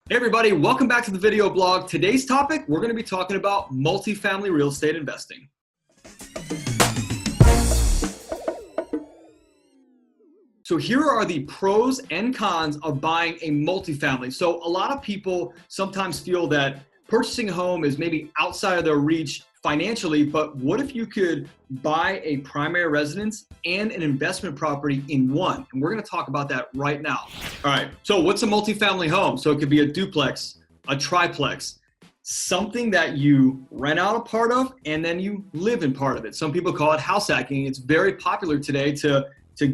Hey everybody, welcome back to the video blog. Today's topic, we're going to be talking about multifamily real estate investing. So here are the pros and cons of buying a multifamily. So a lot of people sometimes feel that purchasing a home is maybe outside of their reach financially, but what if you could buy a primary residence and an investment property in one? And we're going to talk about that right now. All right, so what's a multifamily home? So it could be a duplex, a triplex, something that you rent out a part of and then you live in part of it. Some people call it house hacking. It's very popular today to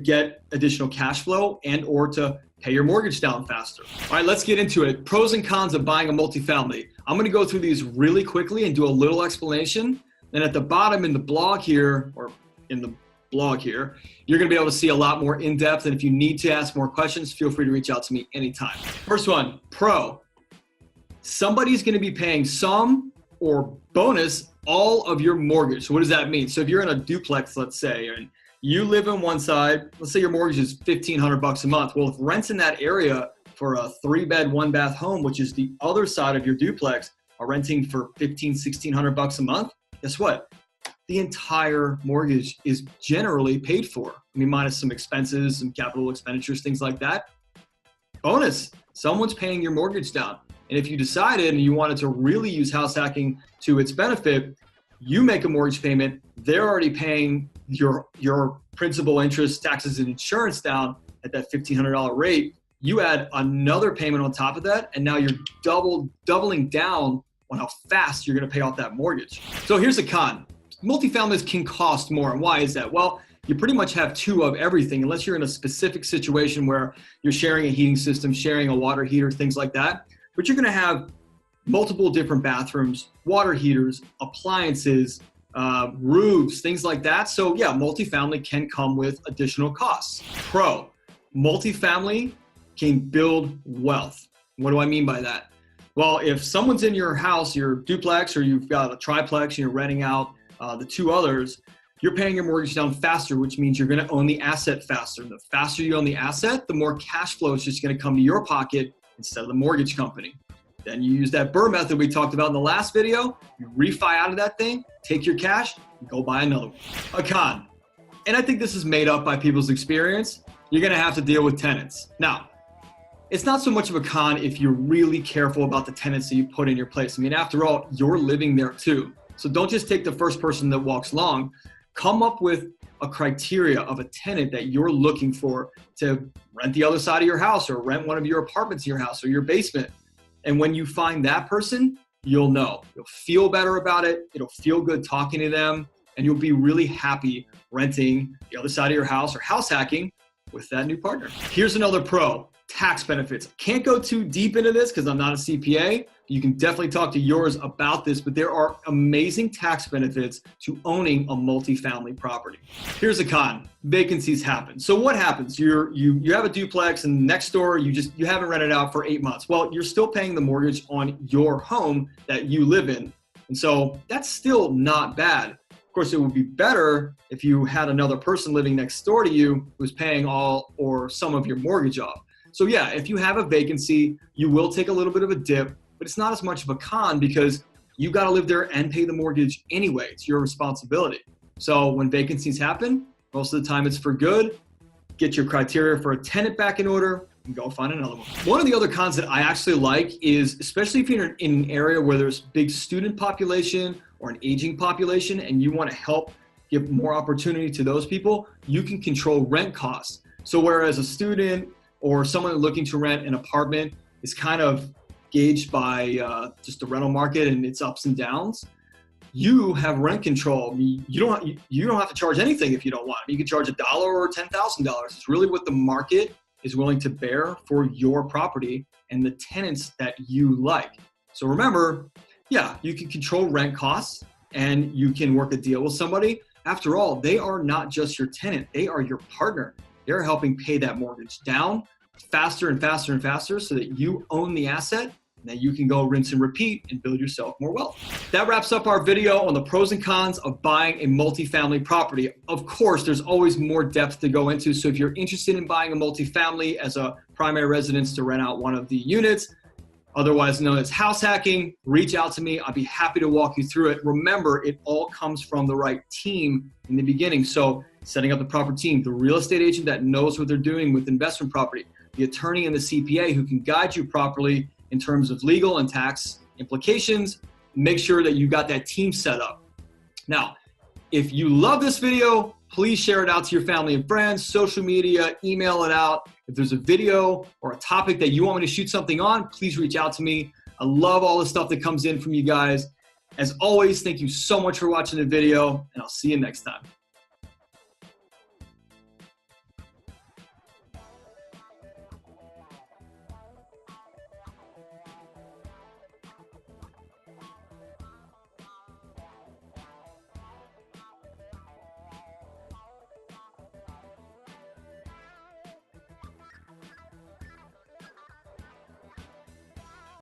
get additional cash flow and or to pay your mortgage down faster. All right, let's get into it. Pros and cons of buying a multifamily. I'm gonna go through these really quickly and do a little explanation. And at the bottom in the blog here, you're gonna be able to see a lot more in depth. And if you need to ask more questions, feel free to reach out to me anytime. First one, pro. Somebody's gonna be paying some or bonus all of your mortgage. So what does that mean? So if you're in a duplex, let's say, and you live on one side, let's say your mortgage is $1,500 a month. Well, if rents in that area for a 3-bed, 1-bath home, which is the other side of your duplex, are renting for $1,600 a month, guess what? The entire mortgage is generally paid for. I mean, minus some expenses, some capital expenditures, things like that. Bonus, someone's paying your mortgage down. And if you decided and you wanted to really use house hacking to its benefit, you make a mortgage payment, they're already paying your principal, interest, taxes, and insurance down at that $1,500 rate. You add another payment on top of that, and now you're doubling down on how fast you're going to pay off that mortgage. So here's a con. Multifamilies can cost more. And why is that? Well, you pretty much have two of everything, unless you're in a specific situation where you're sharing a heating system, sharing a water heater, things like that. But you're going to have multiple different bathrooms, water heaters, appliances, roofs, things like that. So yeah, multifamily can come with additional costs. Pro, multifamily can build wealth. What do I mean by that? Well, if someone's in your house, your duplex, or you've got a triplex and you're renting out the two others, you're paying your mortgage down faster, which means you're going to own the asset faster. The faster you own the asset, the more cash flow is just going to come to your pocket instead of the mortgage company. Then you use that BRRRR method we talked about in the last video. You refi out of that thing, take your cash, and go buy another one. A con, and I think this is made up by people's experience, you're gonna have to deal with tenants. Now, it's not so much of a con if you're really careful about the tenants that you put in your place. I mean, after all, you're living there too. So don't just take the first person that walks along. Come up with a criteria of a tenant that you're looking for to rent the other side of your house or rent one of your apartments in your house or your basement. And when you find that person, you'll know. You'll feel better about it. It'll feel good talking to them. And you'll be really happy renting the other side of your house or house hacking with that new partner. Here's another pro, tax benefits. Can't go too deep into this because I'm not a CPA. You can definitely talk to yours about this, but there are amazing tax benefits to owning a multifamily property. Here's a con, vacancies happen. So what happens? You have a duplex and next door, you haven't rented out for 8 months. Well, you're still paying the mortgage on your home that you live in. And so that's still not bad. Of course, it would be better if you had another person living next door to you who was paying all or some of your mortgage off. So yeah, if you have a vacancy, you will take a little bit of a dip, but it's not as much of a con because you got to live there and pay the mortgage anyway. It's your responsibility. So when vacancies happen, most of the time it's for good. Get your criteria for a tenant back in order and go find another one. One of the other cons that I actually like is, especially if you're in an area where there's big student population or an aging population and you want to help give more opportunity to those people, you can control rent costs. So whereas a student or someone looking to rent an apartment is kind of gauged by just the rental market and its ups and downs, you have rent control. You don't have to charge anything if you don't want. You can charge $1 or $10,000. It's really what the market is willing to bear for your property and the tenants that you like. So remember, yeah, you can control rent costs and you can work a deal with somebody. After all, they are not just your tenant. They are your partner. They're helping pay that mortgage down faster and faster and faster so that you own the asset and that you can go rinse and repeat and build yourself more wealth. That wraps up our video on the pros and cons of buying a multifamily property. Of course, there's always more depth to go into. So if you're interested in buying a multifamily as a primary residence to rent out one of the units, otherwise known as house hacking, reach out to me. I'll be happy to walk you through it. Remember, it all comes from the right team in the beginning. So setting up the proper team, the real estate agent that knows what they're doing with investment property, the attorney and the CPA who can guide you properly in terms of legal and tax implications. Make sure that you got that team set up. Now, if you love this video, please share it out to your family and friends, social media, email it out. If there's a video or a topic that you want me to shoot something on, please reach out to me. I love all the stuff that comes in from you guys. As always, thank you so much for watching the video, and I'll see you next time.